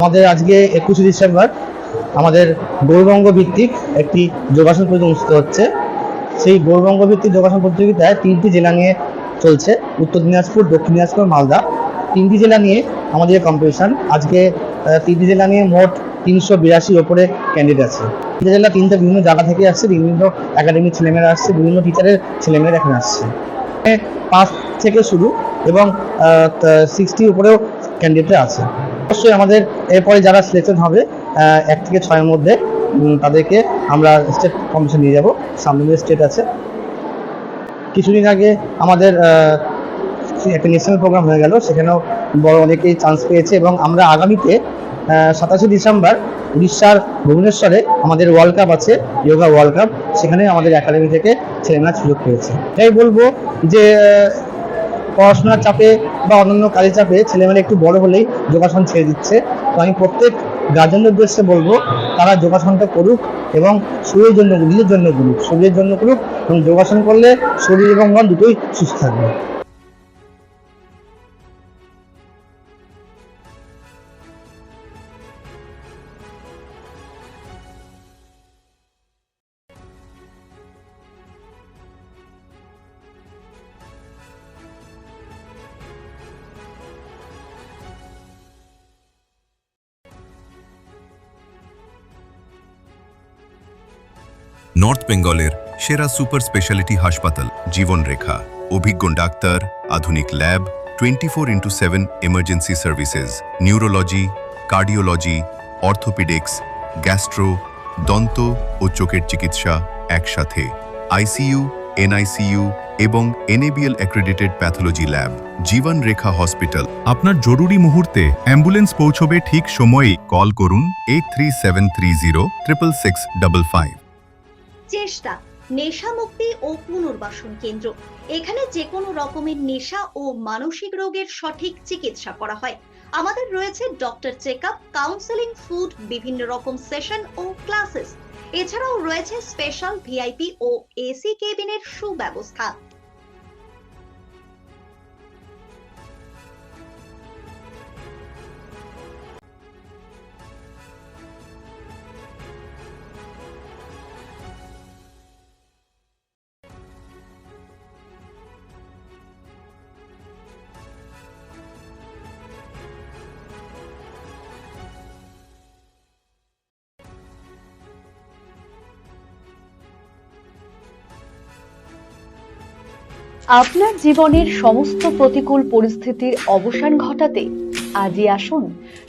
আমাদের আজকে 21শে ডিসেম্বর আমাদের গৌরবঙ্গ ভিত্তিক একটি যোগাসন প্রতিযোগিতা অনুষ্ঠিত হচ্ছে। সেই গৌরবঙ্গ ভিত্তিক যোগাসন প্রতিযোগিতায় 3টি জেলা নিয়ে চলছে, উত্তর দিনাজপুর, দক্ষিণ দিনাজপুর, মালদা। 3টি জেলা নিয়ে আমাদের কম্পিটিশন। আজকে 3টি জেলা নিয়ে মোট 382 ওপরে ক্যান্ডিডেট আছে। জেলা বিভিন্ন জায়গা থেকে আসছে, বিভিন্ন একাডেমির ছেলেমেয়েরা আসছে, বিভিন্ন টিচারের ছেলেমেয়েরা এখানে আসছে। 5 থেকে শুরু এবং 60 উপরেও ক্যান্ডিডেট আছে। অবশ্যই আমাদের এরপরে যারা সিলেকশন হবে 1 থেকে 6-এর মধ্যে তাদেরকে আমরা স্টেট কম্পিটিশন নিয়ে যাব। সামনে স্টেট আছে। কিছুদিন আগে আমাদের একটা ন্যাশনাল প্রোগ্রাম হয়ে গেল, সেখানেও বড় অনেকেই চান্স পেয়েছে এবং আমরা আগামীতে 27শে ডিসেম্বর উড়িষ্যার ভুবনেশ্বরে আমাদের ওয়ার্ল্ড কাপ আছে, যোগা ওয়ার্ল্ড কাপ। সেখানে আমাদের একাডেমি থেকে ছেলেমেয়েরা সুযোগ পেয়েছে। তাই বলবো যে পড়াশোনার চাপে বা অন্যান্য কাজের চাপে ছেলেমেয়েরা একটু বড় হলেই যোগাসন ছেড়ে দিচ্ছে। তো আমি প্রত্যেক গার্জেনদের উদ্দেশ্যে বলবো তারা যোগাসনটা করুক এবং শরীরের জন্য, নিজের জন্য করুক, শরীরের জন্য করুক। এবং যোগাসন করলে শরীর এবং মন দুটোই সুস্থ থাকবে। নর্থ বেঙ্গলের সেরা সুপার স্পেশালিটি হাসপাতাল জীবনরেখা, অভিজ্ঞ ডাক্তার, আধুনিক lab, 24x7 emergency services, neurology, cardiology, orthopaedics, gastro, দন্ত ও চোখের চিকিৎসা একসাথে, আইসিইউ, এনআইসিইউ এবং NABL accredited pathology lab. জীবনরেখা hospital. আপনার জরুরি মুহূর্তে অ্যাম্বুলেন্স পৌঁছবে ঠিক সময়ে। কল করুন 83730 66655। চেষ্টা নেশা মুক্তি ও পুনর্বাসন কেন্দ্র। এখানে যে কোনো রকমের নেশা ও মানসিক রোগের সঠিক চিকিৎসা করা হয়। আমাদের রয়েছে ডক্টর চেকআপ, কাউন্সেলিং, ফুড, বিভিন্ন রকম সেশন ও ক্লাসেস। এছাড়াও রয়েছে স্পেশাল ভিআইপি ও এসি কেবিনের সুব্যবস্থা। আপনার জীবনের সমস্ত প্রতিকূল পরিস্থিতির অবসান ঘটাতে আজই আসুন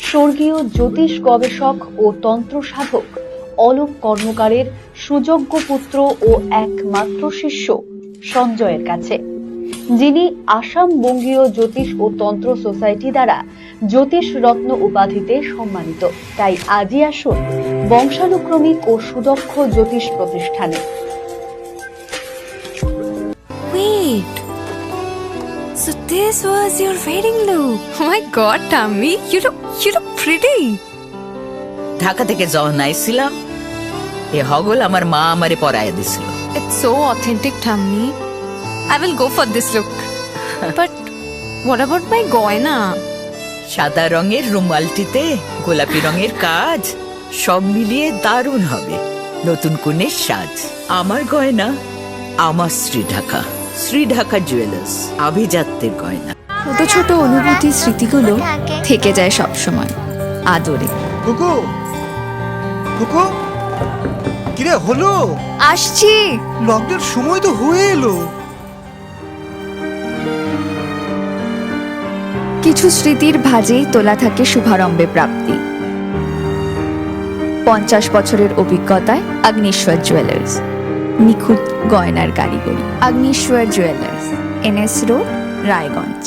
স্বর্গীয় জ্যোতিষ গবেষক ও তন্ত্র সাধক অলোক কর্মকারের সুযোগ্য পুত্র ও একমাত্র শিষ্য সঞ্জয়ের কাছে, যিনি আসাম বঙ্গীয় জ্যোতিষ ও তন্ত্র সোসাইটি দ্বারা জ্যোতিষ রত্ন উপাধিতে সম্মানিত। তাই আজই আসুন বংশানুক্রমিক ও সুদক্ষ জ্যোতিষ প্রতিষ্ঠানে। Wait, so this was your wedding look? Oh my god, Tammy, you look pretty. Dhaka থেকে যখন আইছিলাম এ হগল আমার মা আমারে পরায় দিছিল। It's so authentic, Tammy. I will go for this look. But what about my goina? সাদা রঙের রুমালটিতে গোলাপি রঙের কাজ, সব মিলিয়ে দারুণ হবে নতুন কনের সাজ। আমার গয়না আমার শ্রী ঢাকা জুয়েলার্স, আভিজাত্যের গয়না। ছোট ছোট অনুভূতি, স্মৃতিগুলো থেকে যায় সব সময় আদরে। কুকু কুকু, কিরে হলো? আসছি। লকডাউন সময় তো হয়ে এলো। কিছু স্মৃতির ভাজেই তোলা থাকে শুভারম্ভে প্রাপ্তি। 50 বছরের অভিজ্ঞতায় আগ্নেশ্বর জুয়েলার্স, নিখুঁত গয়নার কারিগরি। Agneshwar jewellers, NS road, Raiganj.